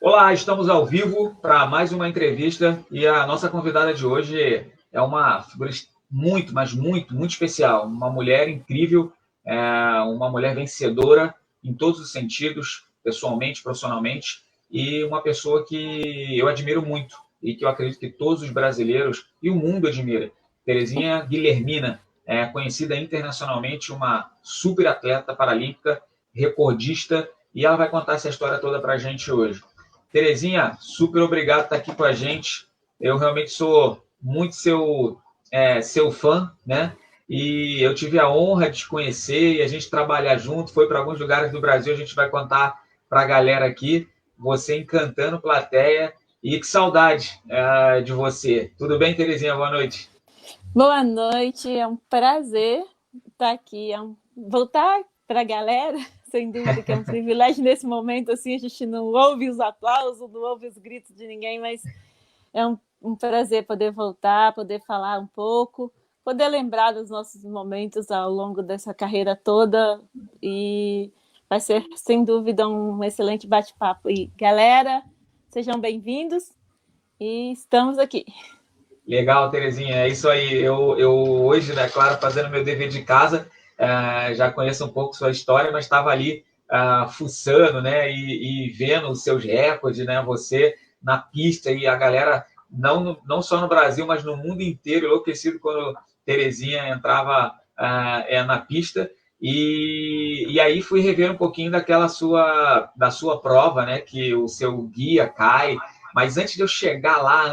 Olá, estamos ao vivo para mais uma entrevista e a nossa convidada de hoje é uma figura muito, mas muito, muito especial. Uma mulher incrível, uma mulher vencedora em todos os sentidos, pessoalmente, profissionalmente, e uma pessoa que eu admiro muito e que eu acredito que todos os brasileiros e o mundo admira. Terezinha Guilhermina, conhecida internacionalmente, uma super atleta paralímpica, recordista, e ela vai contar essa história toda para a gente hoje. Terezinha, super obrigado por estar aqui com a gente. Eu realmente sou muito seu fã, né? E eu tive a honra de te conhecer e a gente trabalhar junto. Foi para alguns lugares do Brasil, a gente vai contar para a galera aqui. Você encantando plateia. E que saudade de você. Tudo bem, Terezinha? Boa noite. Boa noite, é um prazer estar aqui. Voltar para a galera, sem dúvida que é um privilégio nesse momento, assim, a gente não ouve os aplausos, não ouve os gritos de ninguém, mas é um prazer poder voltar, poder falar um pouco, poder lembrar dos nossos momentos ao longo dessa carreira toda, e vai ser, sem dúvida, um excelente bate-papo. E, galera, sejam bem-vindos e estamos aqui. Legal, Terezinha, é isso aí. Eu hoje, né, claro, fazendo meu dever de casa, já conheço um pouco sua história, mas estava ali fuçando, né, e vendo os seus recordes, né, você na pista e a galera, não só no Brasil, mas no mundo inteiro, enlouquecido quando Terezinha entrava na pista. E aí fui rever um pouquinho da sua prova, né, que o seu guia cai. Mas antes de eu chegar lá,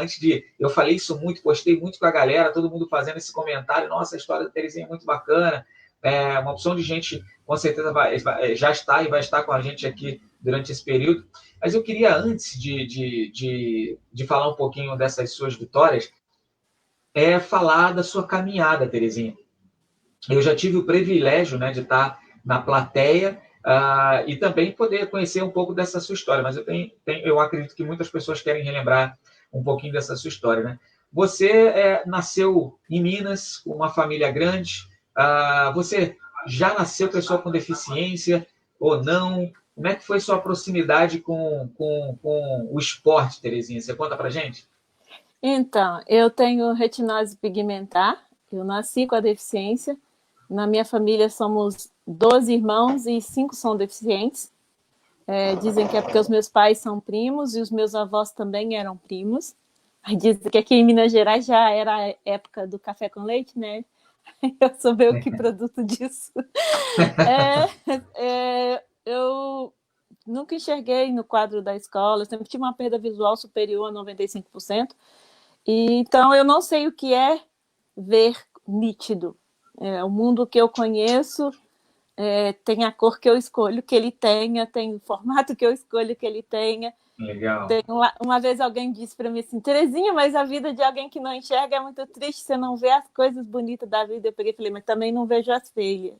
eu falei isso muito, postei muito com a galera, todo mundo fazendo esse comentário. Nossa, a história da Terezinha é muito bacana. Uma opção de gente, com certeza, já está e vai estar com a gente aqui durante esse período. Mas eu queria, antes de falar um pouquinho dessas suas vitórias, falar da sua caminhada, Terezinha. Eu já tive o privilégio, né, de estar na plateia e também poder conhecer um pouco dessa sua história, mas eu acredito que muitas pessoas querem relembrar um pouquinho dessa sua história, né? Você nasceu em Minas, com uma família grande, você já nasceu pessoa com deficiência ou não? Como é que foi sua proximidade com o esporte, Terezinha? Você conta pra gente? Então, eu tenho retinose pigmentar, eu nasci com a deficiência. Na minha família somos 12 irmãos e 5 são deficientes. Dizem que é porque os meus pais são primos e os meus avós também eram primos. Dizem que aqui em Minas Gerais já era a época do café com leite, né? Eu sou meio que produto disso. Eu nunca enxerguei no quadro da escola, sempre tive uma perda visual superior a 95%. Então, eu não sei o que é ver nítido. O mundo que eu conheço tem a cor que eu escolho que ele tenha, tem o formato que eu escolho que ele tenha. Legal. Uma vez alguém disse para mim assim, Terezinha, mas a vida de alguém que não enxerga é muito triste, você não vê as coisas bonitas da vida. Eu peguei e falei, mas também não vejo as feias.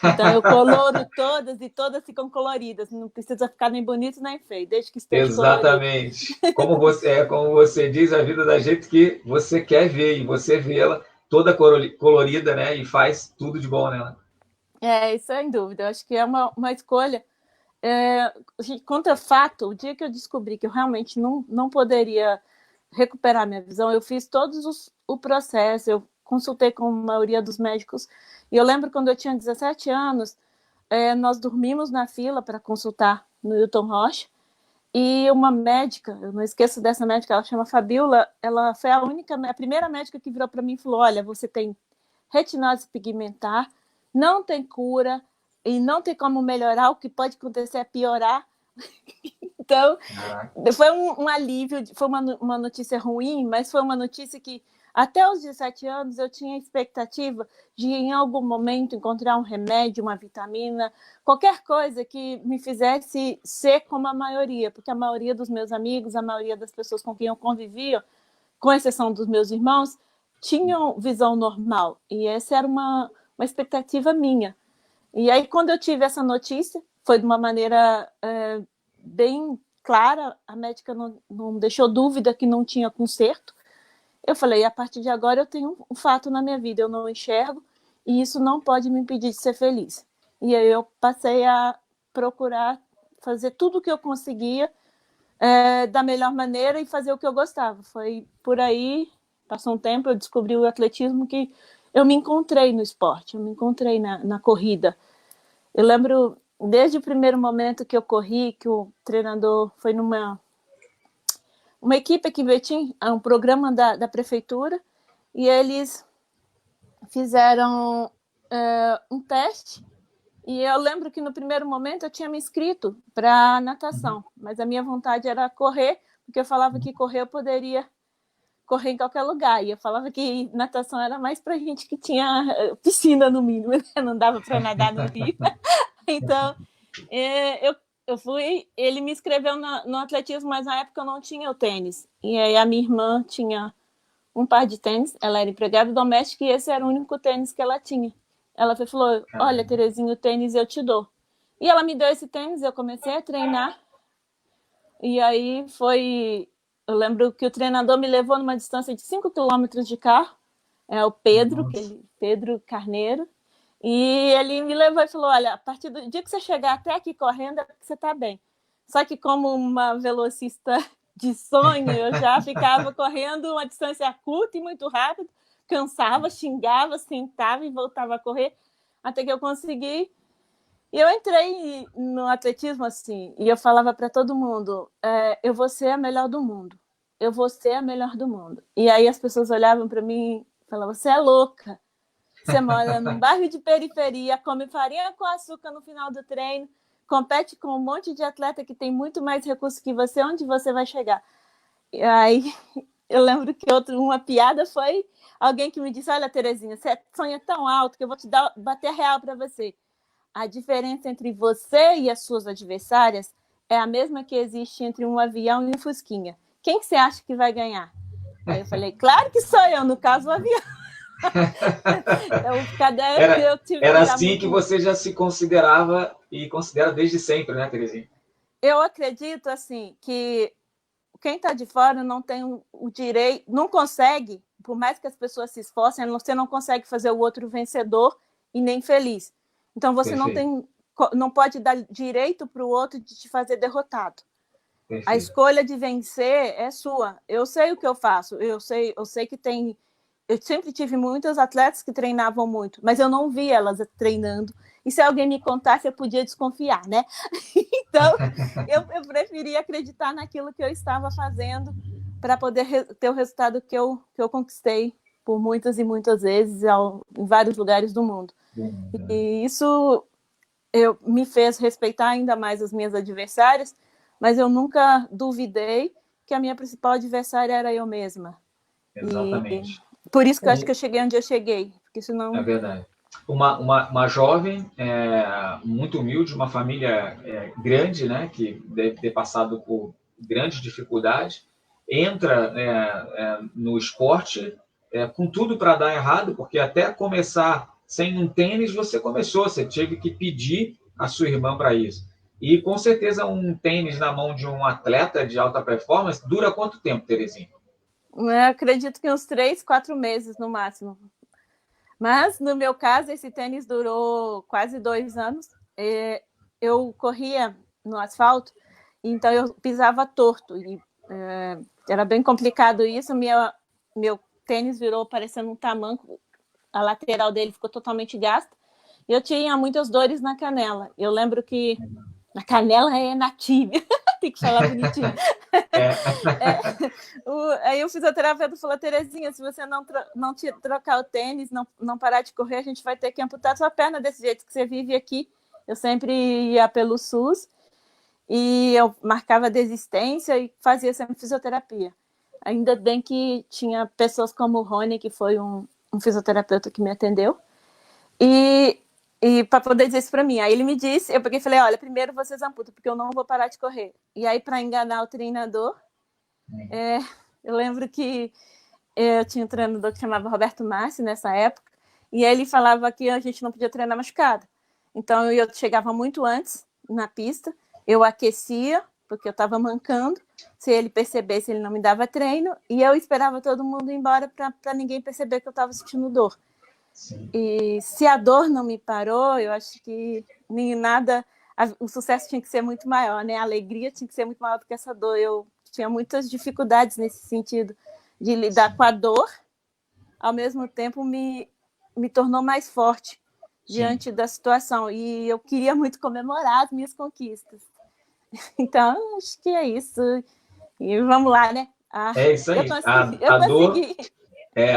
Então eu coloro todas e todas ficam coloridas. Não precisa ficar nem bonito nem feio, desde que esteja colorido. Exatamente. Como você diz, a vida da gente que você quer ver e você vê ela toda colorida, né? E faz tudo de bom nela. Sem dúvida. Eu acho que é uma escolha. Contra fato, o dia que eu descobri que eu realmente não poderia recuperar minha visão, eu fiz o processo, eu consultei com a maioria dos médicos. E eu lembro quando eu tinha 17 anos, nós dormimos na fila para consultar no Hilton Rocha. E uma médica, eu não esqueço dessa médica, ela chama Fabiola, ela foi a primeira médica que virou para mim e falou: olha, você tem retinose pigmentar, não tem cura e não tem como melhorar, o que pode acontecer é piorar. Então, Caraca. foi um alívio, foi uma notícia ruim, mas foi uma notícia que até os 17 anos eu tinha expectativa de em algum momento encontrar um remédio, uma vitamina, qualquer coisa que me fizesse ser como a maioria, porque a maioria dos meus amigos, a maioria das pessoas com quem eu convivia, com exceção dos meus irmãos, tinham visão normal. E essa era uma expectativa minha. E aí, quando eu tive essa notícia, foi de uma maneira bem clara, a médica não deixou dúvida que não tinha conserto. Eu falei, a partir de agora eu tenho um fato na minha vida, eu não enxergo, e isso não pode me impedir de ser feliz. E aí eu passei a procurar fazer tudo o que eu conseguia da melhor maneira e fazer o que eu gostava. Foi por aí, passou um tempo, eu descobri o atletismo, que eu me encontrei no esporte, eu me encontrei na corrida. Eu lembro, desde o primeiro momento que eu corri, que o treinador foi numa equipe aqui em Betim, um programa da prefeitura, e eles fizeram um teste. E eu lembro que no primeiro momento eu tinha me inscrito para natação, mas a minha vontade era correr, porque eu falava que correr eu poderia correr em qualquer lugar. E eu falava que natação era mais para gente que tinha piscina, no mínimo, né? Não dava para nadar no rio. Então, eu fui. Ele me inscreveu no atletismo, mas na época eu não tinha o tênis. E aí a minha irmã tinha um par de tênis, ela era empregada doméstica e esse era o único tênis que ela tinha. Ela falou: olha, Terezinha, o tênis eu te dou. E ela me deu esse tênis, eu comecei a treinar. E aí foi... Eu lembro que o treinador me levou numa distância de 5 quilômetros de carro. É o Pedro, Pedro Carneiro. E ele me levou e falou: olha, a partir do dia que você chegar até aqui correndo, é porque você está bem. Só que como uma velocista de sonho, eu já ficava correndo uma distância curta e muito rápido, cansava, xingava, sentava e voltava a correr, até que eu consegui. E eu entrei no atletismo assim, e eu falava para todo mundo: eu vou ser a melhor do mundo, eu vou ser a melhor do mundo. E aí as pessoas olhavam para mim e falavam: você é louca, você mora num bairro de periferia, come farinha com açúcar no final do treino, compete com um monte de atleta que tem muito mais recursos que você, onde você vai chegar? E aí eu lembro que uma piada foi alguém que me disse: olha, Terezinha, você sonha tão alto que eu vou te bater real para você. A diferença entre você e as suas adversárias é a mesma que existe entre um avião e um fusquinha. Quem que você acha que vai ganhar? Aí eu falei: claro que sou eu, no caso o avião. Era assim que você já se considerava e considera desde sempre, né, Terezinha? Eu acredito assim que quem está de fora não tem o direito, não consegue, por mais que as pessoas se esforcem, você não consegue fazer o outro vencedor e nem feliz. Então você não pode dar direito para o outro de te fazer derrotado. Perfeito. A escolha de vencer é sua. Eu sei o que eu faço, eu sei que tem... Eu sempre tive muitas atletas que treinavam muito, mas eu não vi elas treinando. E se alguém me contasse, eu podia desconfiar, né? Então, eu preferia acreditar naquilo que eu estava fazendo para poder ter o resultado que eu conquistei por muitas e muitas vezes em vários lugares do mundo. E isso me fez respeitar ainda mais as minhas adversárias, mas eu nunca duvidei que a minha principal adversária era eu mesma. Exatamente. Por isso que eu acho que eu cheguei onde eu cheguei. Porque senão... É verdade. Uma jovem muito humilde, uma família grande, né, que deve ter passado por grandes dificuldades, entra no esporte com tudo para dar errado, porque até começar sem um tênis você começou, você teve que pedir a sua irmã para isso. E com certeza um tênis na mão de um atleta de alta performance dura quanto tempo, Terezinha? Eu acredito que uns 3, 4 meses no máximo. Mas, no meu caso, esse tênis durou quase 2 anos. Eu corria no asfalto, então eu pisava torto. E, era bem complicado isso. Meu tênis virou parecendo um tamanco. A lateral dele ficou totalmente gasta. E eu tinha muitas dores na canela. Eu lembro que na canela é na tíbia. Tem que falar bonitinho. Aí o fisioterapeuta falou: Terezinha, se você não trocar o tênis, não parar de correr, a gente vai ter que amputar sua perna desse jeito que você vive aqui. Eu sempre ia pelo SUS e eu marcava desistência e fazia sempre fisioterapia. Ainda bem que tinha pessoas como o Rony, que foi um fisioterapeuta que me atendeu, e para poder dizer isso para mim. Aí ele me disse, eu peguei e falei: olha, primeiro vocês amputam, porque eu não vou parar de correr. E aí, para enganar o treinador, eu lembro que eu tinha um treinador que chamava Roberto Massi nessa época, e ele falava que a gente não podia treinar machucado. Então eu chegava muito antes na pista, eu aquecia, porque eu estava mancando. Se ele percebesse, ele não me dava treino, e eu esperava todo mundo ir embora para ninguém perceber que eu estava sentindo dor. Sim. E se a dor não me parou, eu acho que nem nada... o sucesso tinha que ser muito maior, né? A alegria tinha que ser muito maior do que essa dor. Eu tinha muitas dificuldades nesse sentido de lidar com a dor, ao mesmo tempo me tornou mais forte diante da situação. E eu queria muito comemorar as minhas conquistas. Então, acho que é isso. E vamos lá, né? É isso aí. Eu consegui.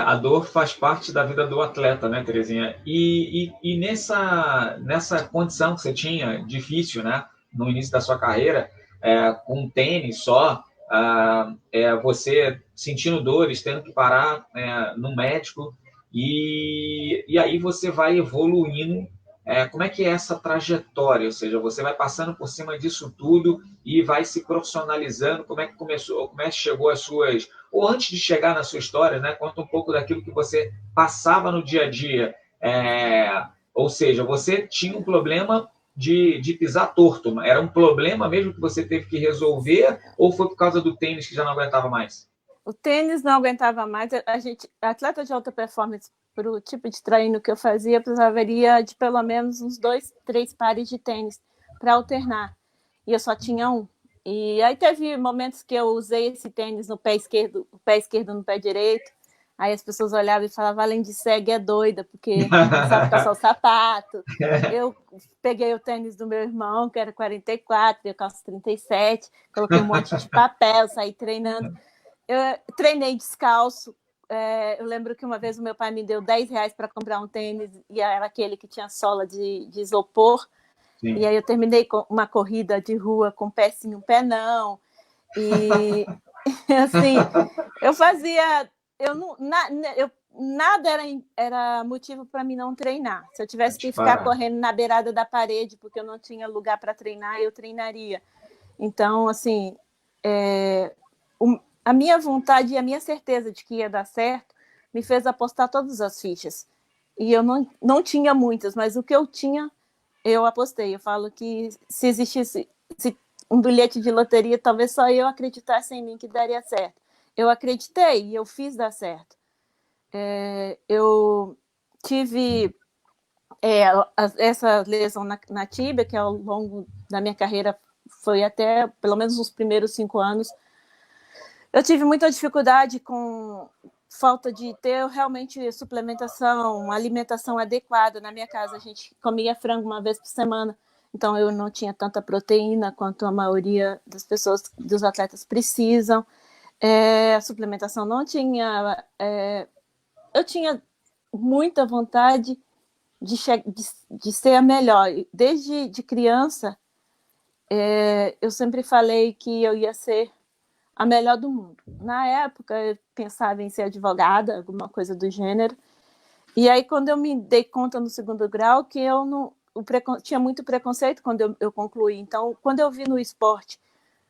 A dor faz parte da vida do atleta, né, Terezinha? E nessa condição que você tinha, difícil, né, no início da sua carreira, com tênis só, você sentindo dores, tendo que parar no médico, e aí você vai evoluindo. Como é que é essa trajetória? Ou seja, você vai passando por cima disso tudo e vai se profissionalizando. Como é que começou? Como é que chegou às suas... Ou antes de chegar na sua história, né? Conta um pouco daquilo que você passava no dia a dia. Ou seja, você tinha um problema de pisar torto. Era um problema mesmo que você teve que resolver ou foi por causa do tênis que já não aguentava mais? O tênis não aguentava mais. Atleta de alta performance, para o tipo de treino que eu fazia, precisaria de pelo menos uns 2, 3 pares de tênis para alternar. E eu só tinha um. E aí teve momentos que eu usei esse tênis no pé esquerdo, o pé esquerdo no pé direito. Aí as pessoas olhavam e falavam, além de cega, é doida, porque não sabe calçar o sapato. Eu peguei o tênis do meu irmão, que era 44, eu calço 37, coloquei um monte de papel, saí treinando. Eu treinei descalço. Eu lembro que uma vez o meu pai me deu R$10 para comprar um tênis, e era aquele que tinha sola de isopor. Sim. E aí eu terminei com uma corrida de rua com pé sim, um pé não. E assim, eu fazia... nada era motivo para mim não treinar. Se eu tivesse que ficar correndo na beirada da parede porque eu não tinha lugar para treinar, eu treinaria. Então, assim, a minha vontade e a minha certeza de que ia dar certo me fez apostar todas as fichas. E eu não tinha muitas, mas o que eu tinha, eu apostei. Eu falo que se existisse um bilhete de loteria, talvez só eu acreditasse em mim que daria certo. Eu acreditei e eu fiz dar certo. Eu tive essa lesão na tíbia, que ao longo da minha carreira foi até pelo menos os primeiros 5 anos. Eu tive muita dificuldade com falta de ter realmente suplementação, alimentação adequada. Na minha casa a gente comia frango uma vez por semana, então eu não tinha tanta proteína quanto a maioria das pessoas, dos atletas precisam. A suplementação não tinha... eu tinha muita vontade de ser a melhor. Desde de criança, eu sempre falei que eu ia ser a melhor do mundo. Na época, eu pensava em ser advogada, alguma coisa do gênero. E aí, quando eu me dei conta no 2º grau, que eu não... tinha muito preconceito quando eu concluí. Então, quando eu vi no esporte,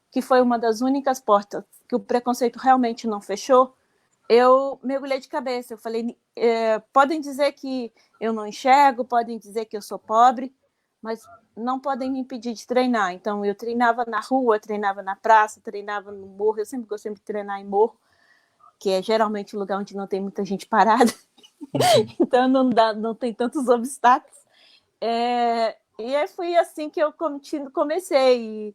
que foi uma das únicas portas que o preconceito realmente não fechou, eu mergulhei de cabeça. Eu falei, podem dizer que eu não enxergo, podem dizer que eu sou pobre, mas não podem me impedir de treinar. Então, eu treinava na rua, treinava na praça, treinava no morro. Eu sempre gostei de treinar em morro, que é geralmente o lugar onde não tem muita gente parada. Então, não tem tantos obstáculos. E aí foi assim que eu comecei.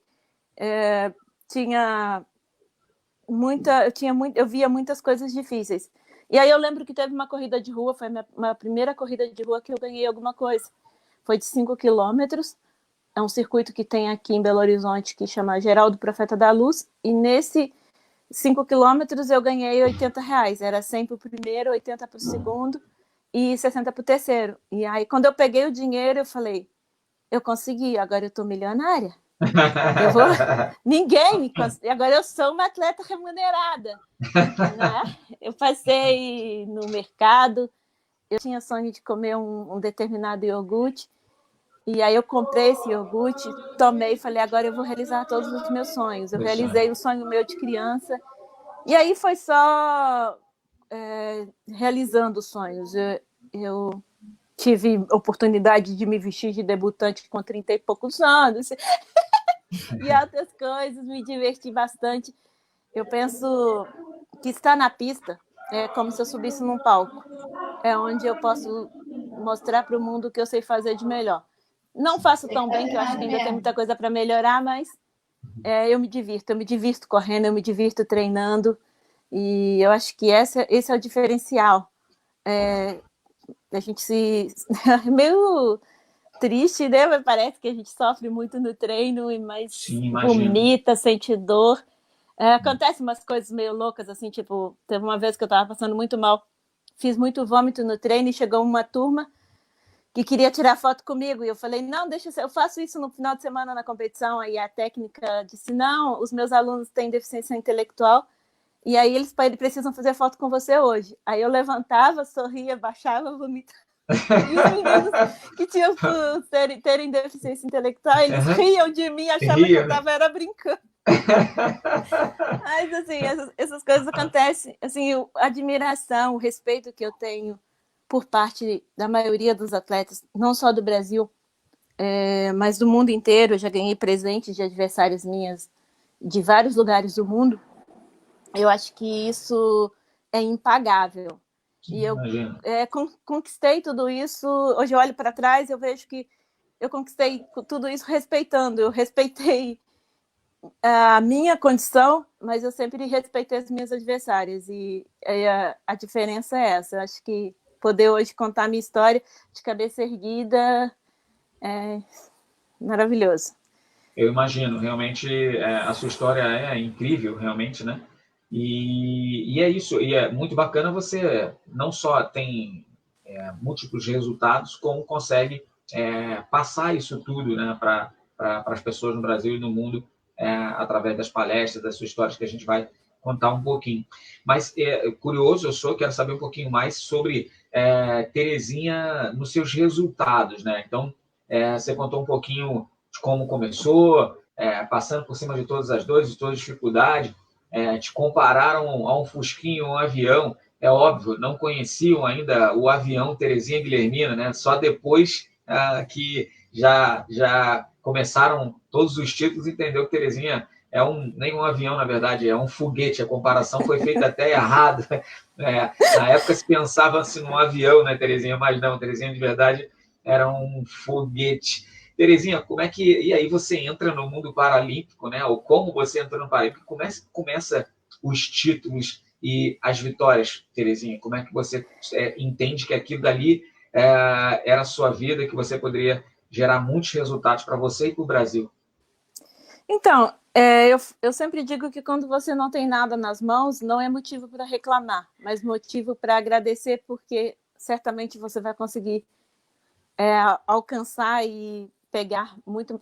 Eu via muitas coisas difíceis. E aí eu lembro que teve uma corrida de rua, foi a minha primeira corrida de rua que eu ganhei alguma coisa. Foi de 5 quilômetros. É um circuito que tem aqui em Belo Horizonte que chama Geraldo Profeta da Luz, e nesse 5 quilômetros eu ganhei R$80. Era 100 para o primeiro, 80 para o segundo e 60 para o terceiro. E aí, quando eu peguei o dinheiro, eu falei, eu consegui, agora eu estou milionária. Ninguém me consegue. Agora eu sou uma atleta remunerada. Né? Eu passei no mercado, eu tinha sonho de comer um determinado iogurte. E aí eu comprei esse iogurte, tomei e falei, agora eu vou realizar todos os meus sonhos. Eu realizei o sonho meu de criança. E aí foi só realizando os sonhos. Eu tive oportunidade de me vestir de debutante com 30 e poucos anos. E outras coisas, me diverti bastante. Eu penso que estar na pista é como se eu subisse num palco. É onde eu posso mostrar para o mundo o que eu sei fazer de melhor. Não faço tão bem, que eu acho que ainda tem muita coisa para melhorar, mas eu me divirto correndo, eu me divirto treinando, e eu acho que esse é o diferencial. A gente se... é meio triste, né? Mas parece que a gente sofre muito no treino, mas vomita, sente dor. Acontece umas coisas meio loucas, assim, tipo, teve uma vez que eu estava passando muito mal, fiz muito vômito no treino e chegou uma turma que queria tirar foto comigo, e eu falei, não, deixa eu faço isso no final de semana na competição. Aí a técnica disse, não, os meus alunos têm deficiência intelectual, e aí eles precisam fazer foto com você hoje. Aí eu levantava, sorria, baixava, vomitava. E os meninos que tinham terem deficiência intelectual, eles riam de mim, achavam que eu estava brincando. Mas, assim, essas coisas acontecem. Assim, a admiração, o respeito que eu tenho por parte da maioria dos atletas, não só do Brasil, mas do mundo inteiro. Eu já ganhei presentes de adversárias minhas de vários lugares do mundo. Eu acho que isso é impagável. E eu conquistei tudo isso. Hoje eu olho para trás e eu vejo que eu conquistei tudo isso respeitando. Eu respeitei a minha condição, mas eu sempre respeitei as minhas adversárias. E a diferença é essa. Eu acho que poder hoje contar a minha história de cabeça erguida é maravilhoso. Eu imagino, realmente a sua história é incrível, realmente, né? E é isso, e é muito bacana você não só tem múltiplos resultados, como consegue passar isso tudo, né, para as pessoas no Brasil e no mundo, através das palestras, das suas histórias, que a gente vai contar um pouquinho. Mas curioso eu sou, quero saber um pouquinho mais sobre Terezinha nos seus resultados, né? Então, você contou um pouquinho de como começou, passando por cima de todas as dores, de todas as dificuldades, te compararam a um fusquinho, a um avião, é óbvio, não conheciam ainda o avião Terezinha Guilhermina, né? Só depois que já começaram todos os títulos, entendeu que Terezinha nem um avião, na verdade, é um foguete. A comparação foi feita até errada. Na época se pensava-se num avião, né, Terezinha? Mas não, Terezinha de verdade era um foguete. Terezinha, como é que... E aí você entra no mundo paralímpico, né? Ou como você entra no paralímpico? Começa os títulos e as vitórias, Terezinha? Como é que você entende que aquilo dali era a sua vida, que você poderia gerar muitos resultados para você e para o Brasil? Então, eu sempre digo que quando você não tem nada nas mãos, não é motivo para reclamar, mas motivo para agradecer, porque certamente você vai conseguir alcançar e pegar muito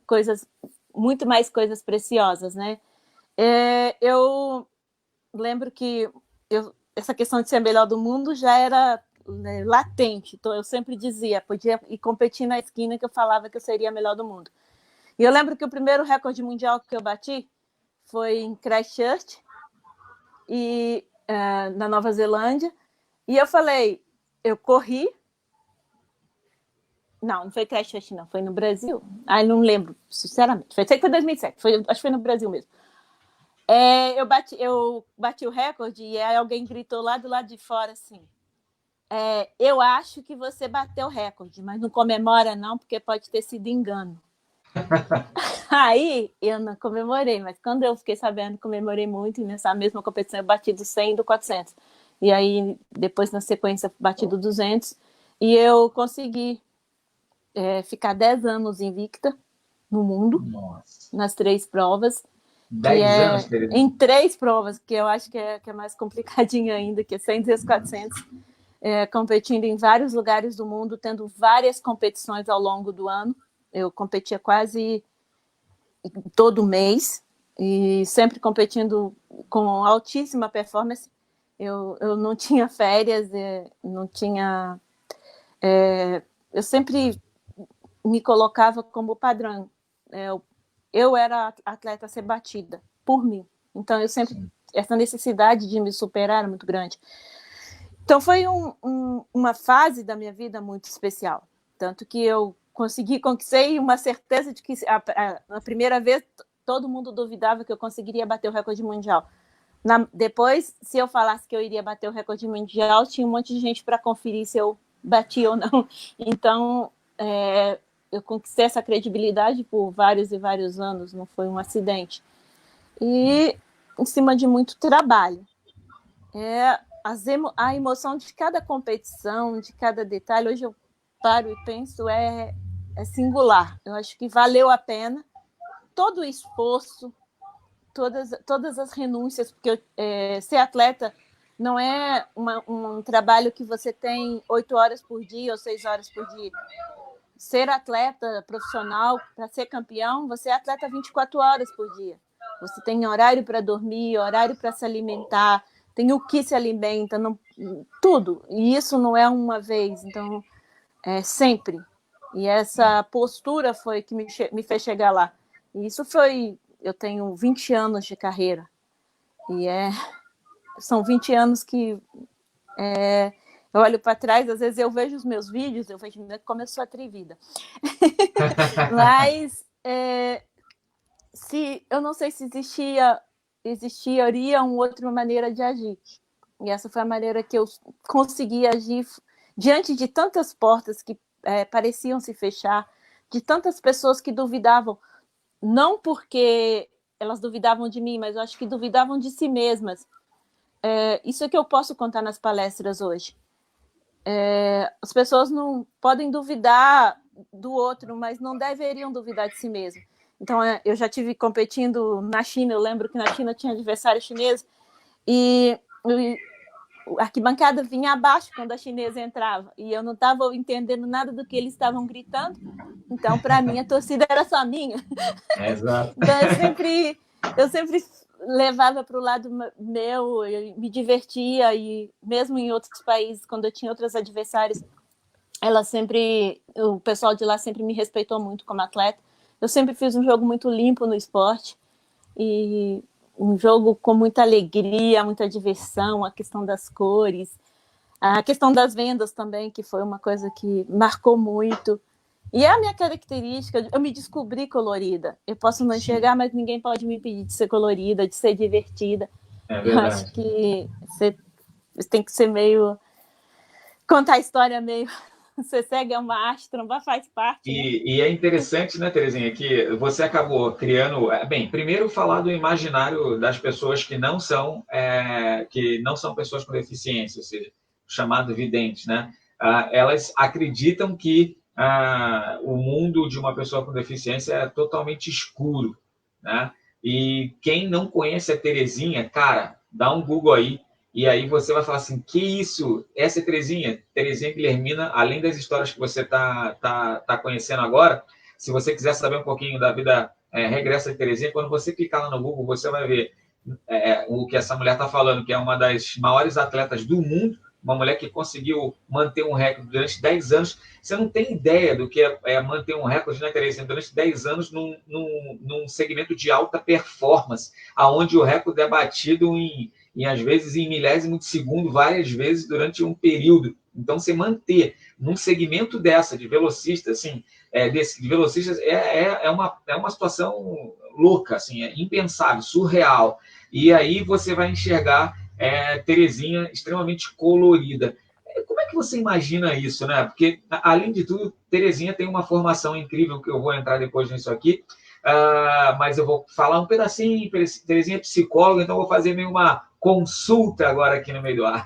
mais coisas preciosas, né? Eu lembro que essa questão de ser melhor do mundo já era, né, latente. Então eu sempre dizia, podia ir competir na esquina, que eu falava que eu seria a melhor do mundo. E eu lembro que o primeiro recorde mundial que eu bati foi em Christchurch, na Nova Zelândia, e eu falei, eu corri. Não foi Christchurch, não, foi no Brasil. Não lembro, sinceramente. Sei que foi 2007, acho que foi no Brasil mesmo. Eu bati o recorde e aí alguém gritou lá do lado de fora assim, eu acho que você bateu o recorde, mas não comemora não, porque pode ter sido engano. Aí eu não comemorei, mas quando eu fiquei sabendo, comemorei muito, e nessa mesma competição eu bati do 100 e do 400. E aí, depois, na sequência, bati do 200, e eu consegui ficar 10 anos invicta no mundo. Nossa. Nas 3 provas. 10 anos, Terezinha? Em 3 provas, que eu acho que é mais complicadinho ainda, que é 100 vezes 400. Competindo em vários lugares do mundo, tendo várias competições ao longo do ano. Eu competia quase todo mês e sempre competindo com altíssima performance. Eu não tinha férias, não tinha... eu sempre me colocava como padrão. Eu era atleta a ser batida por mim. Então, eu sempre... Sim. Essa necessidade de me superar era muito grande. Então, foi uma fase da minha vida muito especial. Tanto que eu conquistei uma certeza de que a primeira vez todo mundo duvidava que eu conseguiria bater o recorde mundial. Depois, se eu falasse que eu iria bater o recorde mundial, tinha um monte de gente para conferir se eu bati ou não. Então, eu conquistei essa credibilidade por vários e vários anos, não foi um acidente. E em cima de muito trabalho. A emoção de cada competição, de cada detalhe, hoje eu paro e penso, é singular. Eu acho que valeu a pena todo o esforço, todas as renúncias, porque ser atleta não é um trabalho que você tem 8 horas por dia ou 6 horas por dia. Ser atleta profissional, para ser campeão, você é atleta 24 horas por dia. Você tem horário para dormir, horário para se alimentar, tem o que se alimenta, não, tudo. E isso não é uma vez, então é sempre. E essa postura foi que me fez chegar lá. E isso foi... Eu tenho 20 anos de carreira. E são 20 anos que eu olho para trás, às vezes eu vejo os meus vídeos, eu vejo como eu sou atrevida. Mas eu não sei se existiria uma outra maneira de agir. E essa foi a maneira que eu consegui agir diante de tantas portas que pareciam se fechar, de tantas pessoas que duvidavam, não porque elas duvidavam de mim, mas eu acho que duvidavam de si mesmas. Isso é que eu posso contar nas palestras hoje. As pessoas não podem duvidar do outro, mas não deveriam duvidar de si mesmo. Então, eu já tive competindo na China, eu lembro que na China tinha adversário chinês, e a arquibancada vinha abaixo quando a chinesa entrava, e eu não estava entendendo nada do que eles estavam gritando, então, para mim, a torcida era só minha. Exato. Então, eu sempre levava para o lado meu, eu me divertia, e mesmo em outros países, quando eu tinha outros adversários, o pessoal de lá sempre me respeitou muito como atleta. Eu sempre fiz um jogo muito limpo no esporte, e um jogo com muita alegria, muita diversão, a questão das cores, a questão das vendas também, que foi uma coisa que marcou muito. E é a minha característica, eu me descobri colorida. Eu posso não enxergar, mas ninguém pode me impedir de ser colorida, de ser divertida. Eu acho que você tem que ser meio... Contar a história meio... Você segue uma arte, trombar faz parte. E é interessante, né, Terezinha, que você acabou criando... Bem, primeiro falar do imaginário das pessoas que não são pessoas com deficiência, ou seja, chamado videntes, né? Elas acreditam que o mundo de uma pessoa com deficiência é totalmente escuro, né? E quem não conhece a Terezinha, cara, dá um Google aí, e aí você vai falar assim, que isso? Essa é Terezinha Guilhermina, além das histórias que você tá conhecendo agora, se você quiser saber um pouquinho da vida regressa de Terezinha, quando você clicar lá no Google, você vai ver o que essa mulher está falando, que é uma das maiores atletas do mundo, uma mulher que conseguiu manter um recorde durante 10 anos. Você não tem ideia do que é manter um recorde, né, Terezinha, durante 10 anos num segmento de alta performance, aonde o recorde é batido às vezes em milésimo de segundo, várias vezes durante um período. Então, você manter num segmento dessa, de velocista, assim, de velocistas, é uma situação louca, assim, é impensável, surreal. E aí você vai enxergar Terezinha extremamente colorida. Como é que você imagina isso, né? Porque, além de tudo, Terezinha tem uma formação incrível, que eu vou entrar depois nisso aqui, mas eu vou falar um pedacinho. Terezinha é psicóloga, então eu vou fazer meio uma consulta agora aqui no meio do ar.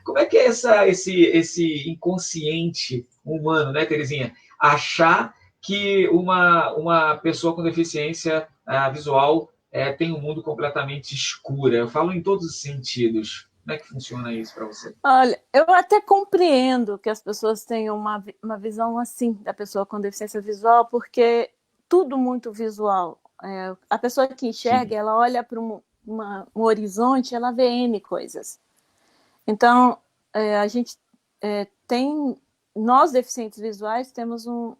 Como é que é esse inconsciente humano, né, Terezinha? Achar que uma pessoa com deficiência visual tem um mundo completamente escuro. Eu falo em todos os sentidos. Como é que funciona isso para você? Olha, eu até compreendo que as pessoas tenham uma visão assim da pessoa com deficiência visual, porque tudo muito visual. A pessoa que enxerga, sim, ela olha para um horizonte, ela vê N coisas. Então, a gente nós deficientes visuais temos um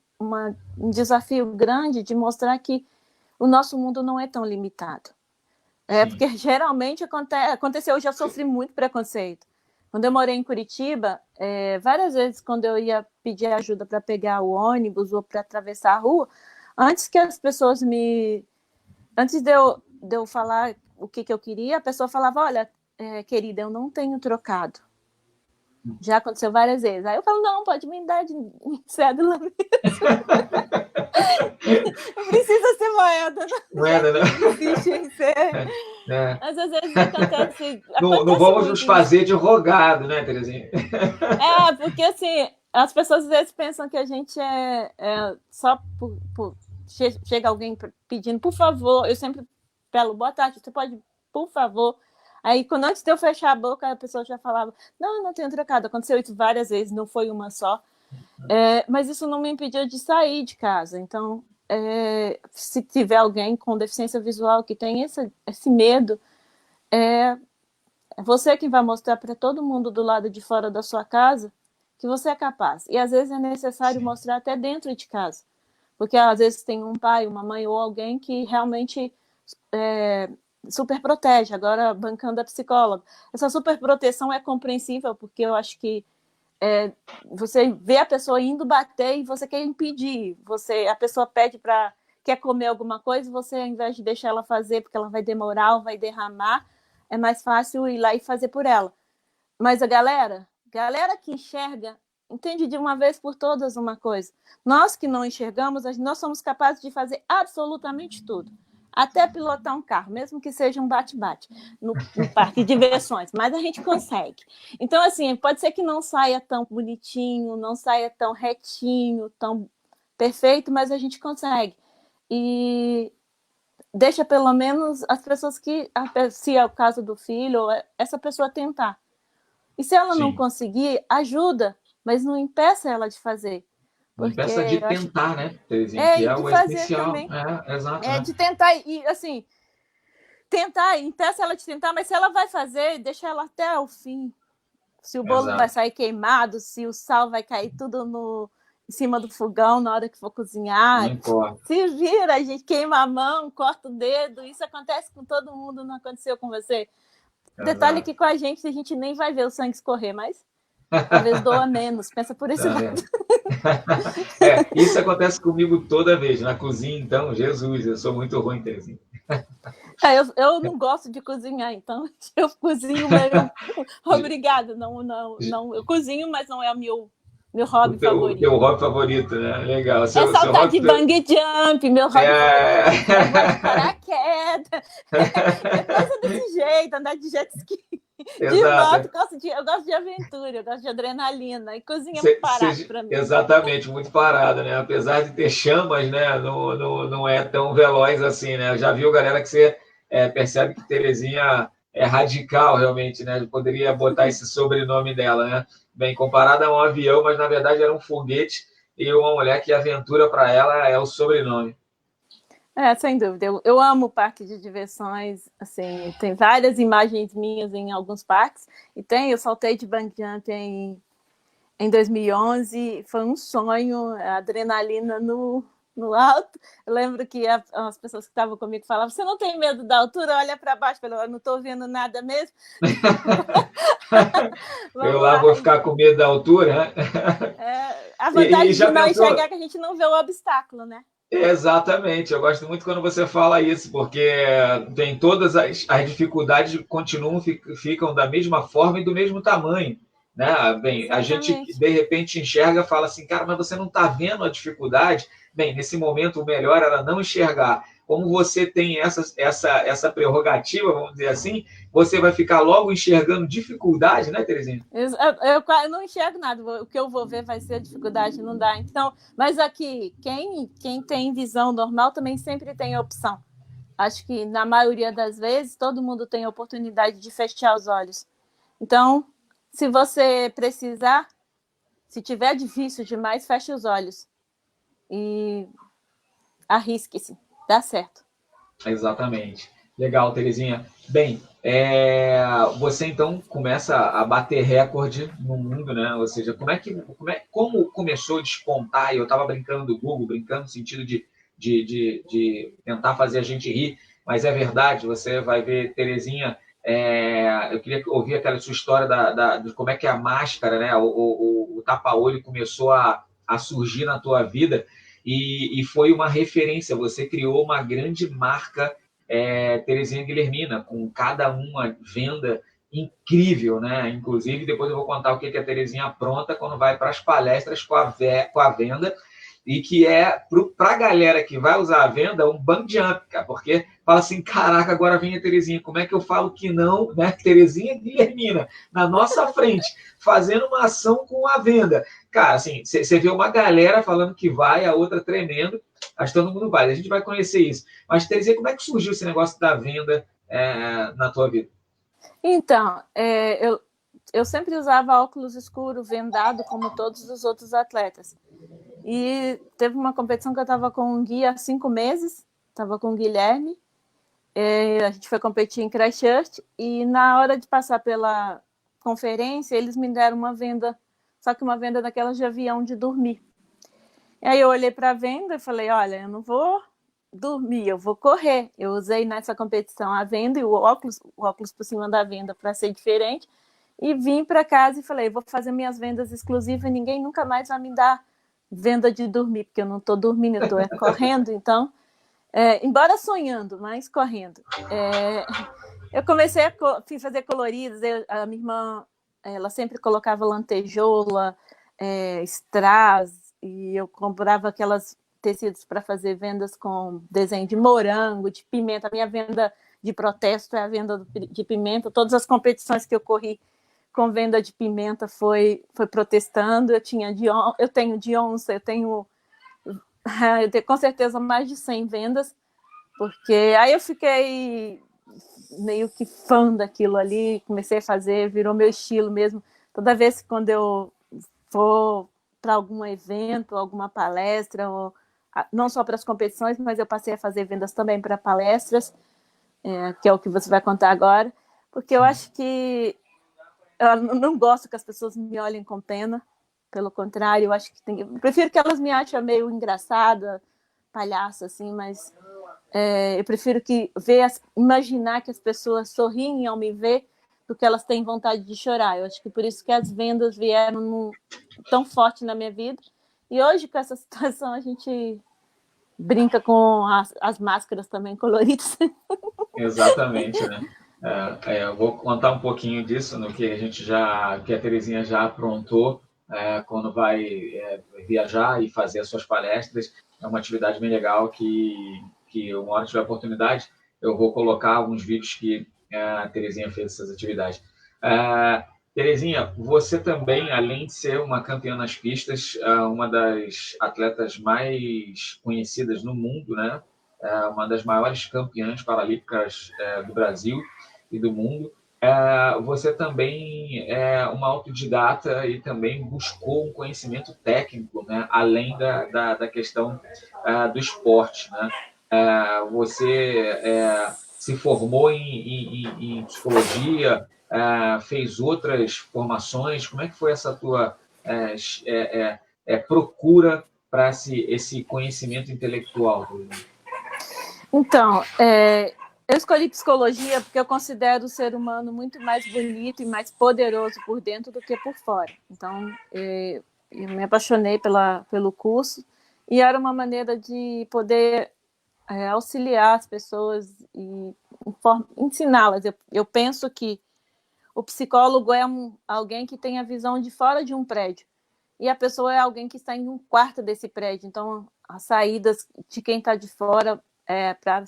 desafio grande de mostrar que o nosso mundo não é tão limitado. Porque geralmente aconteceu, eu já sofri muito preconceito. Quando eu morei em Curitiba, várias vezes quando eu ia pedir ajuda para pegar o ônibus ou para atravessar a rua, antes que as pessoas antes de eu falar o que eu queria, a pessoa falava, olha, querida, eu não tenho trocado. Já aconteceu várias vezes. Aí eu falo, não, pode me dar de cédula mesmo. Não precisa ser moeda, não. Já Moeda, né? que insiste em ser. É. Mas às vezes acontece, Não acontece vamos nos muito isso. fazer de rogado, né, Terezinha? Porque assim, as pessoas às vezes pensam que a gente só chega alguém pedindo, por favor, eu sempre falo, boa tarde, você pode, por favor. Aí, quando antes de eu fechar a boca, a pessoa já falava, não tenho trocado. Aconteceu isso várias vezes, não foi uma só. Mas isso não me impediu de sair de casa. Então, se tiver alguém com deficiência visual que tem esse medo, é você que vai mostrar para todo mundo do lado de fora da sua casa que você é capaz. E às vezes é necessário mostrar até dentro de casa. Porque às vezes tem um pai, uma mãe ou alguém que realmente super protege, agora bancando a psicóloga. Essa super proteção é compreensível, porque eu acho que você vê a pessoa indo bater e você quer impedir. A pessoa pede quer comer alguma coisa, você, ao invés de deixar ela fazer, porque ela vai demorar ou vai derramar, é mais fácil ir lá e fazer por ela. Mas a galera que enxerga, entende de uma vez por todas uma coisa. Nós que não enxergamos, nós somos capazes de fazer absolutamente tudo. Até pilotar um carro, mesmo que seja um bate-bate no parque de diversões, mas a gente consegue. Então, assim, pode ser que não saia tão bonitinho, não saia tão retinho, tão perfeito, mas a gente consegue. E deixa pelo menos as pessoas que, se é o caso do filho, essa pessoa tentar. E se ela não conseguir, ajuda, mas não impeça ela de fazer. Não impeça de tentar, né, Terezinha? Que é de o fazer essencial. também. Exato. Né? De tentar, e assim, impeça ela de tentar, mas se ela vai fazer, deixa ela até o fim. Se o bolo vai sair queimado, se o sal vai cair tudo em cima do fogão na hora que for cozinhar. Não importa. Se vira, a gente queima a mão, corta o dedo, isso acontece com todo mundo, não aconteceu com você? Detalhe que com a gente nem vai ver o sangue escorrer, mas talvez doa menos. Pensa por esse lado. Isso acontece comigo toda vez. Na cozinha, então, Jesus, eu sou muito ruim, Terezinha. Eu não gosto de cozinhar, então eu cozinho meio... Obrigada, não, eu cozinho, mas não é o meu hobby favorito. O teu hobby favorito, né? Legal. Saltar de bungee jump, meu hobby favorito. Eu vou de paraquedas. Coisa desse jeito, andar de jet ski. De moto, eu gosto de aventura, eu gosto de adrenalina. E cozinha muito parado para mim. Exatamente, muito parado, né? Apesar de ter chamas, né? Não é tão veloz assim, né? Eu já viu, galera, que você percebe que Terezinha é radical, realmente, né? Eu poderia botar esse sobrenome dela, né? Bem, comparada a um avião, mas na verdade era um foguete e uma mulher que aventura para ela é o sobrenome. Sem dúvida. Eu amo parque de diversões. Assim, tem várias imagens minhas em alguns parques. Eu saltei de bungee jump em 2011. Foi um sonho, a adrenalina no alto. Eu lembro que as pessoas que estavam comigo falavam: você não tem medo da altura? Olha para baixo. Eu não estou vendo nada mesmo. Eu lá vou ficar com medo da altura. A vantagem de não enxergar é que a gente não vê o obstáculo, né? Exatamente, eu gosto muito quando você fala isso, porque tem todas as dificuldades continuam, ficam da mesma forma e do mesmo tamanho. Né? Bem, exatamente. A gente de repente enxerga e fala assim, cara, mas você não está vendo a dificuldade? Bem, nesse momento o melhor era não enxergar. Como você tem essa prerrogativa, vamos dizer assim, você vai ficar logo enxergando dificuldade, né, Terezinha? Eu não enxergo nada, o que eu vou ver vai ser a dificuldade, não dá. Então, mas aqui, quem tem visão normal também sempre tem opção. Acho que na maioria das vezes todo mundo tem a oportunidade de fechar os olhos. Então, se você precisar, se tiver difícil demais, feche os olhos e arrisque-se, dá certo. Exatamente. Legal, Terezinha. Bem, você então começa a bater recorde no mundo, né? Ou seja, como começou a despontar? Eu estava brincando do Google, brincando no sentido de tentar fazer a gente rir, mas é verdade, você vai ver, Terezinha, eu queria ouvir aquela sua história de como é que a máscara, né? O tapa-olho começou a surgir na tua vida e foi uma referência, você criou uma grande marca Terezinha Guilhermina, com cada uma venda incrível, né? Inclusive, depois eu vou contar o que a Terezinha apronta quando vai para as palestras com a venda, e que é para a galera que vai usar a venda um bang jump, cara, porque fala assim, caraca, agora vem a Terezinha, como é que eu falo que não, né? Terezinha Guilhermina, na nossa frente, fazendo uma ação com a venda. Cara, assim, você vê uma galera falando que vai, a outra tremendo, mas todo mundo vai. A gente vai conhecer isso. Mas, Terezinha, como é que surgiu esse negócio da venda na tua vida? Então, eu sempre usava óculos escuros, vendado, como todos os outros atletas. E teve uma competição que eu estava com um guia há 5 meses, estava com o Guilherme, a gente foi competir em Christchurch, e na hora de passar pela conferência, eles me deram uma venda, só que uma venda daquelas de avião de dormir. E aí eu olhei para a venda e falei, olha, eu não vou dormir, eu vou correr. Eu usei nessa competição a venda e o óculos por cima da venda para ser diferente, e vim para casa e falei, vou fazer minhas vendas exclusivas e ninguém nunca mais vai me dar venda de dormir, porque eu não estou dormindo, eu estou correndo, então, embora sonhando, mas correndo. Eu comecei a fazer coloridos, a minha irmã, ela sempre colocava lantejoula, strass, e eu comprava aquelas tecidos para fazer vendas com desenho de morango, de pimenta. A minha venda de protesto é a venda de pimenta. Todas as competições que eu corri com venda de pimenta foi protestando. Eu tenho de onça, eu tenho com certeza mais de 100 vendas, porque aí eu fiquei meio que fã daquilo ali, comecei a fazer, virou meu estilo mesmo. Toda vez que quando eu for para algum evento, alguma palestra, não só para as competições, mas eu passei a fazer vendas também para palestras, que é o que você vai contar agora, porque eu acho que eu não gosto que as pessoas me olhem com pena, pelo contrário, eu acho que eu prefiro que elas me achem meio engraçada, palhaça, assim, mas eu prefiro imaginar que as pessoas sorriem ao me ver do que elas têm vontade de chorar. Eu acho que por isso que as vendas vieram tão forte na minha vida. E hoje, com essa situação, a gente brinca com as máscaras também coloridas. Exatamente, né? Eu vou contar um pouquinho disso, no que que a Terezinha já aprontou quando vai viajar e fazer as suas palestras. É uma atividade bem legal que uma hora que tiver oportunidade, eu vou colocar alguns vídeos que a Terezinha fez essas atividades. Terezinha, você também, além de ser uma campeã nas pistas, uma das atletas mais conhecidas no mundo, né? Uma das maiores campeãs paralímpicas do Brasil e do mundo. Você também é uma autodidata e também buscou um conhecimento técnico, né? Além da questão do esporte, né? Você se formou em psicologia, fez outras formações. Como é que foi essa tua procura para esse conhecimento intelectual? Então, eu escolhi psicologia porque eu considero o ser humano muito mais bonito e mais poderoso por dentro do que por fora. Então, eu me apaixonei pelo curso e era uma maneira de poder auxiliar as pessoas e ensiná-las. Eu penso que o psicólogo é alguém que tem a visão de fora de um prédio e a pessoa é alguém que está em um quarto desse prédio. Então, as saídas de quem está de fora para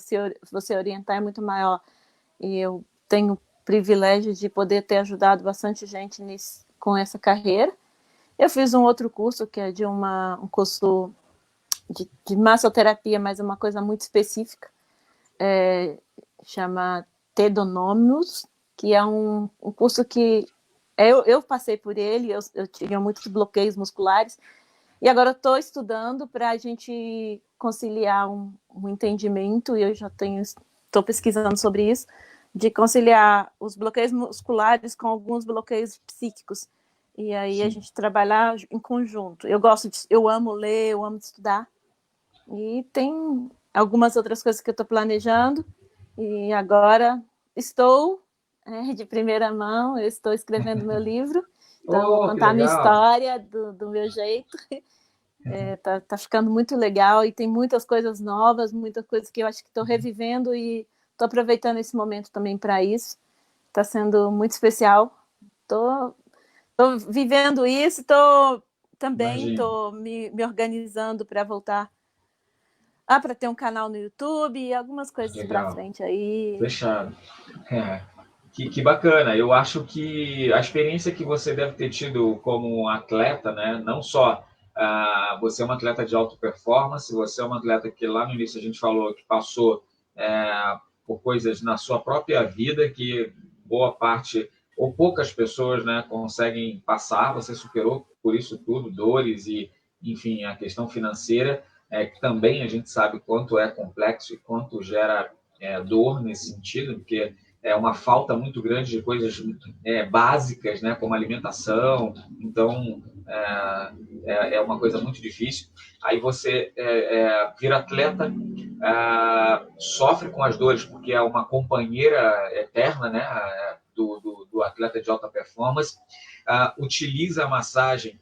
você orientar é muito maior. E eu tenho o privilégio de poder ter ajudado bastante gente com essa carreira. Eu fiz um outro curso, que é um curso de massoterapia, mas é uma coisa muito específica, chama Tedonomius, que é um curso que eu passei por ele, eu tinha muitos bloqueios musculares, e agora eu estou estudando para a gente conciliar um entendimento, e eu já estou pesquisando sobre isso, de conciliar os bloqueios musculares com alguns bloqueios psíquicos. E aí a gente trabalhar em conjunto. Eu amo ler, eu amo estudar. E tem algumas outras coisas que eu estou planejando. E agora estou de primeira mão, eu estou escrevendo meu livro. Então, eu vou contar a minha história do meu jeito. Tá ficando muito legal e tem muitas coisas novas, muitas coisas que eu acho que estou revivendo e estou aproveitando esse momento também para isso. Está sendo muito especial. Estou vivendo isso, estou me organizando para voltar. Para ter um canal no YouTube e algumas coisas para frente aí. Fechado. Que bacana. Eu acho que a experiência que você deve ter tido como atleta, né? Não só você é um atleta de alta performance, você é um atleta que lá no início a gente falou que passou por coisas na sua própria vida que boa parte ou poucas pessoas, né, conseguem passar. Você superou por isso tudo, dores e, enfim, a questão financeira, que também a gente sabe quanto é complexo e quanto gera dor nesse sentido, porque é uma falta muito grande de coisas básicas, né, como alimentação. Então, é uma coisa muito difícil. Aí você vira atleta, sofre com as dores, porque é uma companheira eterna, né, do atleta de alta performance, utiliza a massagem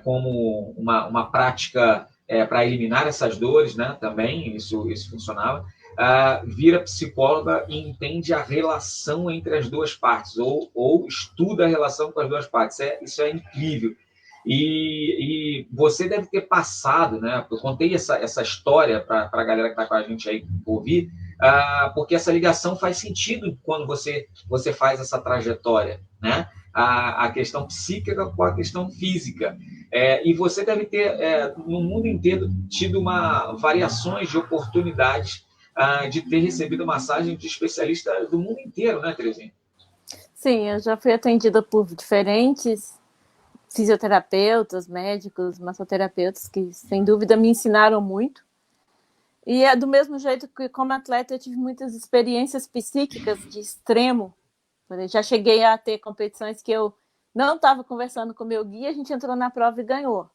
como uma prática para eliminar essas dores, né, também, isso funcionava. Vira psicóloga e entende a relação entre as duas partes, ou estuda a relação com as duas partes. Isso é incrível. E você deve ter passado, né? Eu contei essa história para a galera que está com a gente aí ouvir, porque essa ligação faz sentido quando você faz essa trajetória, né? A questão psíquica com a questão física. E você deve ter, no mundo inteiro, tido variações de oportunidades de ter recebido massagem de especialista do mundo inteiro, né, Terezinha? Sim, eu já fui atendida por diferentes fisioterapeutas, médicos, massoterapeutas, que sem dúvida me ensinaram muito. E é do mesmo jeito que, como atleta, eu tive muitas experiências psíquicas de extremo. Eu já cheguei a ter competições que eu não estava conversando com o meu guia, a gente entrou na prova e ganhou.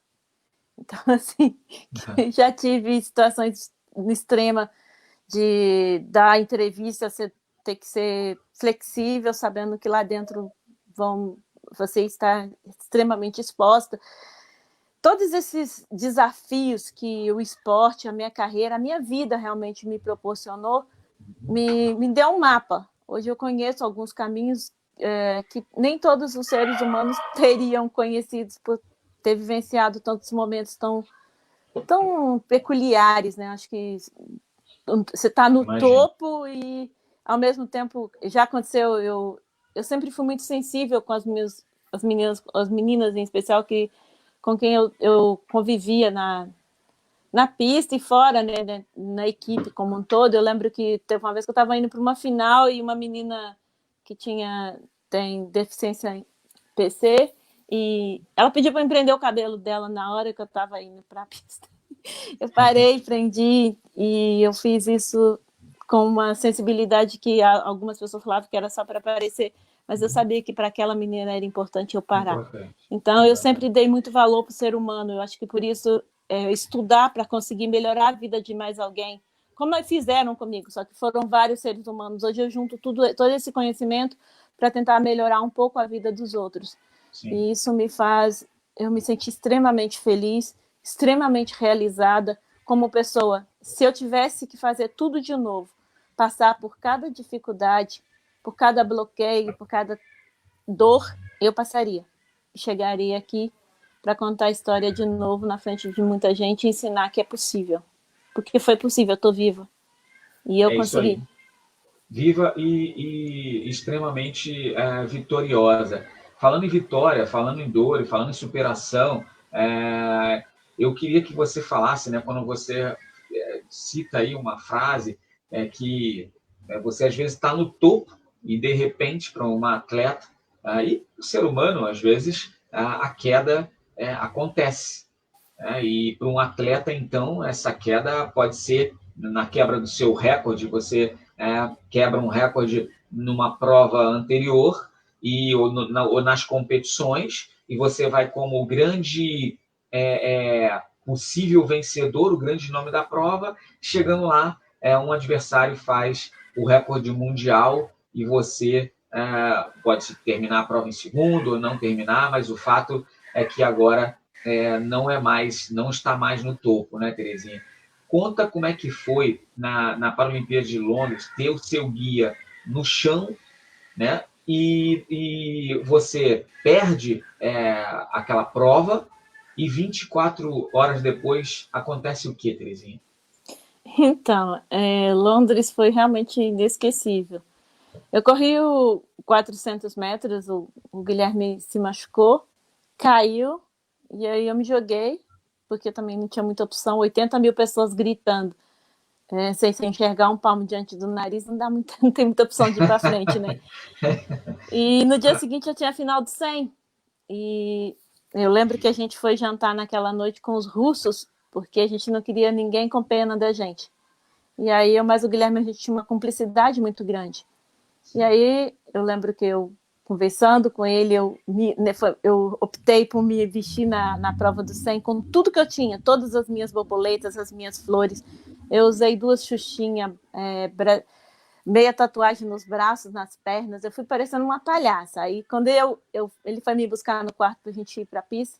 Então, assim, já tive situações extremas de dar entrevista, você ter que ser flexível, sabendo que lá dentro você está extremamente exposta. Todos esses desafios que o esporte, a minha carreira, a minha vida realmente me proporcionou, me deu um mapa. Hoje eu conheço alguns caminhos que nem todos os seres humanos teriam conhecidos por ter vivenciado tantos momentos tão peculiares, né? Acho que você está no topo e, ao mesmo tempo, já aconteceu, eu sempre fui muito sensível com as meninas em especial, com quem eu convivia na pista e fora, né, na equipe como um todo. Eu lembro que teve uma vez que eu estava indo para uma final e uma menina que tem deficiência em PC, e ela pediu para eu prender o cabelo dela na hora que eu estava indo para a pista. Eu parei, prendi, e eu fiz isso com uma sensibilidade que algumas pessoas falavam que era só para aparecer, mas eu sabia que para aquela menina era importante eu parar. Então, eu sempre dei muito valor para o ser humano. Eu acho que por isso estudar para conseguir melhorar a vida de mais alguém, como fizeram comigo, só que foram vários seres humanos. Hoje eu junto todo esse conhecimento para tentar melhorar um pouco a vida dos outros. Sim. E isso me faz eu me sentir extremamente feliz, extremamente realizada como pessoa. Se eu tivesse que fazer tudo de novo, passar por cada dificuldade, por cada bloqueio, por cada dor, eu passaria. Chegaria aqui para contar a história de novo na frente de muita gente e ensinar que é possível. Porque foi possível, eu estou viva. E eu consegui. Viva e extremamente vitoriosa. Falando em vitória, falando em dor, falando em superação, eu queria que você falasse, né, quando você cita aí uma frase que você às vezes está no topo e de repente para uma atleta, e o ser humano às vezes a queda acontece. E para um atleta, então, essa queda pode ser na quebra do seu recorde, você quebra um recorde numa prova anterior ou nas competições, e você vai como o grande possível vencedor, o grande nome da prova. Chegando lá, um adversário faz o recorde mundial e você pode terminar a prova em segundo ou não terminar, mas o fato é que agora não está mais no topo, né, Terezinha? Conta como é que foi na Paralimpíada de Londres ter o seu guia no chão, né? E você perde aquela prova e 24 horas depois acontece o quê, Terezinha? Então, Londres foi realmente inesquecível. Eu corri 400 metros, o Guilherme se machucou, caiu, e aí eu me joguei, porque também não tinha muita opção, 80 mil pessoas gritando. Sem enxergar um palmo diante do nariz, não tem muita opção de ir para frente, né? E no dia seguinte eu tinha a final do 100, e eu lembro que a gente foi jantar naquela noite com os russos, porque a gente não queria ninguém com pena da gente. E aí eu mais o Guilherme, a gente tinha uma cumplicidade muito grande. E aí eu lembro que eu, conversando com ele, eu optei por me vestir na prova do 100 com tudo que eu tinha, todas as minhas borboletas, as minhas flores. Eu usei 2 xuxinhas, meia tatuagem nos braços, nas pernas. Eu fui parecendo uma palhaça. Aí quando ele foi me buscar no quarto para a gente ir para a pista,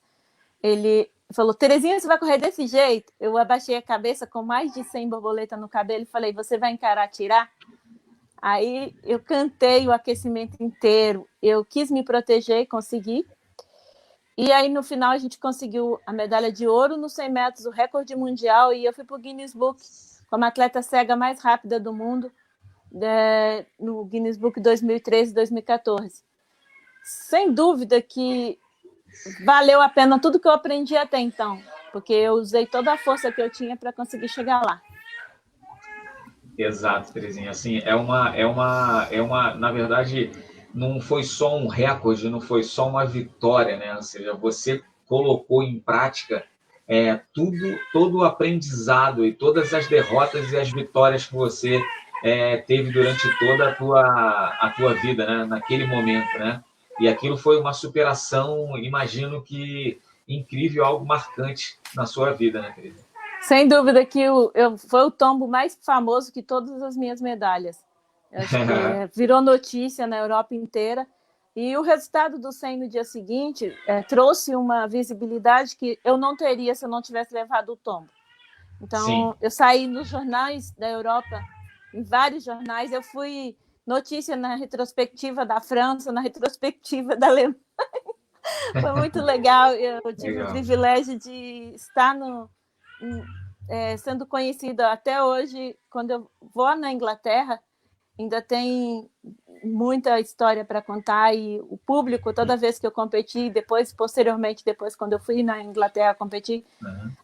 ele falou, Terezinha, você vai correr desse jeito? Eu abaixei a cabeça com mais de 100 borboletas no cabelo e falei, você vai encarar tirar? Aí eu cantei o aquecimento inteiro, eu quis me proteger, consegui. E aí no final a gente conseguiu a medalha de ouro nos 100 metros, o recorde mundial, e eu fui para o Guinness Book como atleta cega mais rápida do mundo, no Guinness Book 2013 e 2014. Sem dúvida que valeu a pena tudo que eu aprendi até então, porque eu usei toda a força que eu tinha para conseguir chegar lá. Exato, Terezinha. Assim, na verdade, não foi só um recorde, não foi só uma vitória, né? Ou seja, você colocou em prática todo o aprendizado e todas as derrotas e as vitórias que você teve durante toda a tua vida, né? Naquele momento, né? E aquilo foi uma superação, imagino que incrível, algo marcante na sua vida, né, Terezinha? Sem dúvida que foi o tombo mais famoso que todas as minhas medalhas. Eu acho que virou notícia na Europa inteira. E o resultado do 100 no dia seguinte trouxe uma visibilidade que eu não teria se eu não tivesse levado o tombo. Então, sim, eu saí nos jornais da Europa, em vários jornais. Eu fui notícia na retrospectiva da França, na retrospectiva da Alemanha. Foi muito legal. Eu tive o privilégio de estar sendo conhecida até hoje. Quando eu vou na Inglaterra, ainda tem muita história para contar, e o público, toda vez que eu competi, posteriormente, quando eu fui na Inglaterra competir,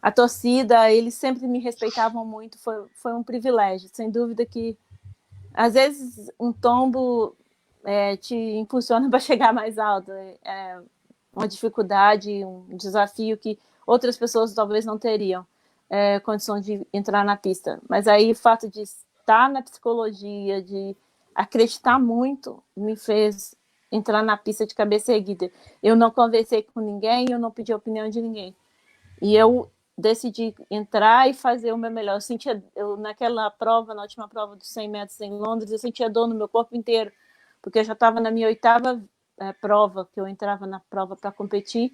a torcida, eles sempre me respeitavam muito. Foi um privilégio, sem dúvida que às vezes um tombo te impulsiona para chegar mais alto. É uma dificuldade, um desafio que outras pessoas talvez não teriam condição de entrar na pista. Mas aí o fato de estar na psicologia, de acreditar muito, me fez entrar na pista de cabeça erguida. Eu não conversei com ninguém, eu não pedi a opinião de ninguém. E eu decidi entrar e fazer o meu melhor. Naquela prova, na última prova dos 100 metros em Londres, eu sentia dor no meu corpo inteiro, porque eu já estava na minha 8ª prova, que eu entrava na prova para competir,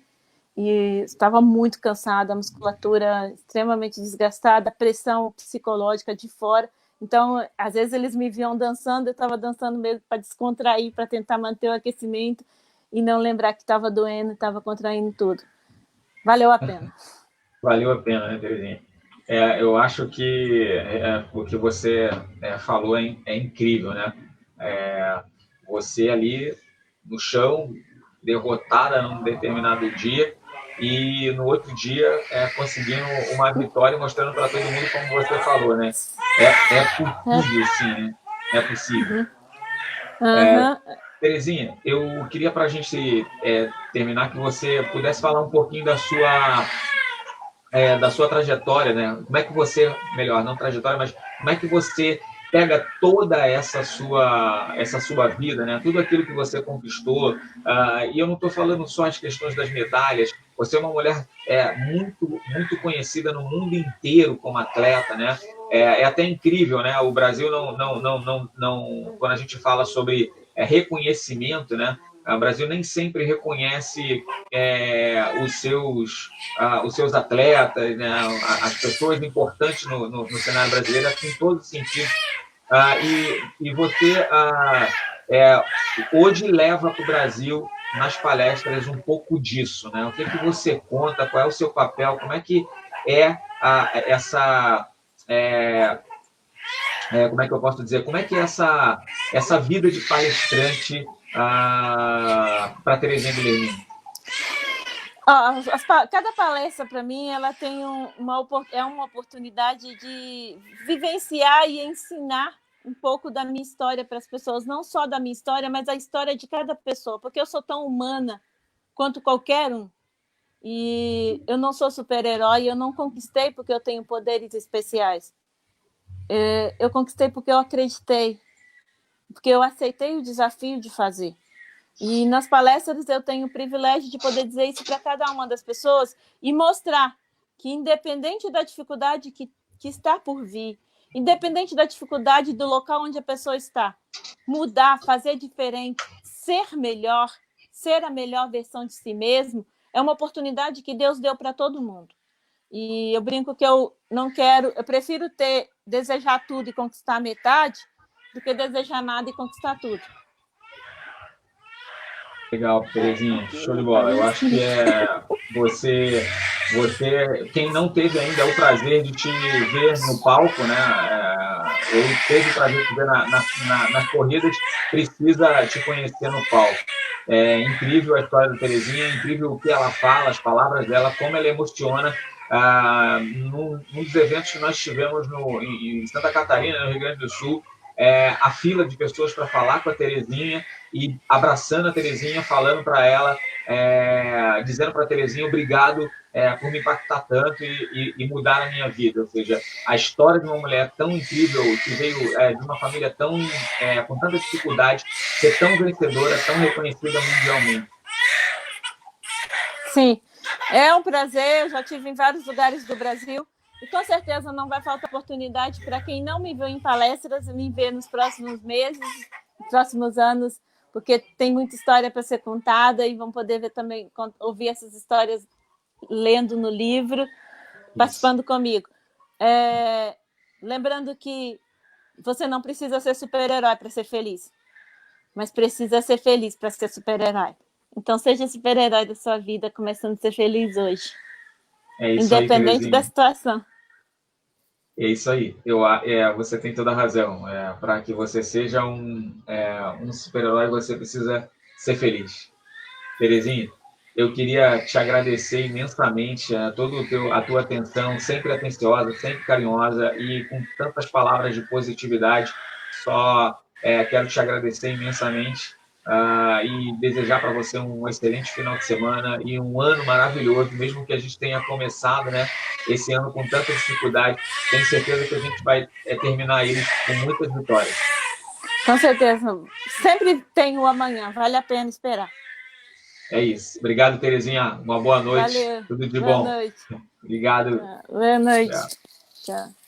e estava muito cansada, a musculatura extremamente desgastada, a pressão psicológica de fora. Então, às vezes eles me viam dançando, eu estava dançando mesmo para descontrair, para tentar manter o aquecimento e não lembrar que estava doendo, estava contraindo tudo. Valeu a pena. Valeu a pena, né, Terezinha? Eu acho que o que você falou é incrível, né? Você ali no chão, derrotada num determinado dia, e no outro dia conseguindo uma vitória, mostrando para todo mundo, como você falou, né? É possível, sim, né? É possível. Terezinha, eu queria, para a gente terminar, que você pudesse falar um pouquinho da sua trajetória, né? Como é que você, melhor, não trajetória, mas como é que você pega toda essa sua vida, né? Tudo aquilo que você conquistou, e eu não estou falando só as questões das medalhas. Você é uma mulher muito, muito conhecida no mundo inteiro como atleta, né? É até incrível, né? O Brasil não, quando a gente fala sobre reconhecimento, né? O Brasil nem sempre reconhece os seus atletas, né? As pessoas importantes no cenário brasileiro, assim, em todos os sentidos. E você hoje leva para o Brasil, nas palestras, um pouco disso, né? O que você conta, qual é o seu papel, como é que é essa... como é que eu posso dizer? Como é que é essa vida de palestrante para Terezinha Guilhermin? Cada palestra, para mim, ela tem uma oportunidade de vivenciar e ensinar um pouco da minha história para as pessoas, não só da minha história, mas a história de cada pessoa, porque eu sou tão humana quanto qualquer um. E eu não sou super-herói, eu não conquistei porque eu tenho poderes especiais. Eu conquistei porque eu acreditei, porque eu aceitei o desafio de fazer. E nas palestras eu tenho o privilégio de poder dizer isso para cada uma das pessoas e mostrar que, independente da dificuldade que está por vir, independente da dificuldade do local onde a pessoa está, mudar, fazer diferente, ser melhor, ser a melhor versão de si mesmo, é uma oportunidade que Deus deu para todo mundo. E eu brinco que eu não quero, eu prefiro desejar tudo e conquistar metade do que desejar nada e conquistar tudo. Legal, Terezinha, show de bola. Eu acho que você, quem não teve ainda o prazer de te ver no palco, né? Ou teve o prazer de te ver nas corridas, precisa te conhecer no palco. É incrível a história da Terezinha, é incrível o que ela fala, as palavras dela, como ela emociona. Num dos eventos que nós tivemos em Santa Catarina, no Rio Grande do Sul, a fila de pessoas para falar com a Terezinha e abraçando a Terezinha, falando para ela, dizendo para a Terezinha obrigado por me impactar tanto e mudar a minha vida. Ou seja, a história de uma mulher tão incrível, que veio de uma família tão com tanta dificuldade, ser tão vencedora, tão reconhecida mundialmente. Sim, é um prazer, eu já estive em vários lugares do Brasil e com certeza não vai faltar oportunidade para quem não me viu em palestras me ver nos próximos meses, nos próximos anos, porque tem muita história para ser contada e vão poder ver também, ouvir essas histórias lendo no livro, participando comigo. Lembrando que você não precisa ser super-herói para ser feliz, mas precisa ser feliz para ser super-herói. Então, seja super-herói da sua vida, começando a ser feliz hoje. Independente da situação. É isso aí. Você tem toda a razão. Para que você seja um super-herói, você precisa ser feliz. Terezinha, eu queria te agradecer imensamente toda a tua atenção, sempre atenciosa, sempre carinhosa e com tantas palavras de positividade. Só quero te agradecer imensamente e desejar para você um excelente final de semana e um ano maravilhoso, mesmo que a gente tenha começado, né, esse ano com tanta dificuldade. Tenho certeza que a gente vai terminar ele com muitas vitórias. Com certeza. Sempre tem o amanhã, vale a pena esperar. É isso. Obrigado, Terezinha. Uma boa noite. Valeu. Tudo de boa bom. Noite. Obrigado. Boa noite. Tchau.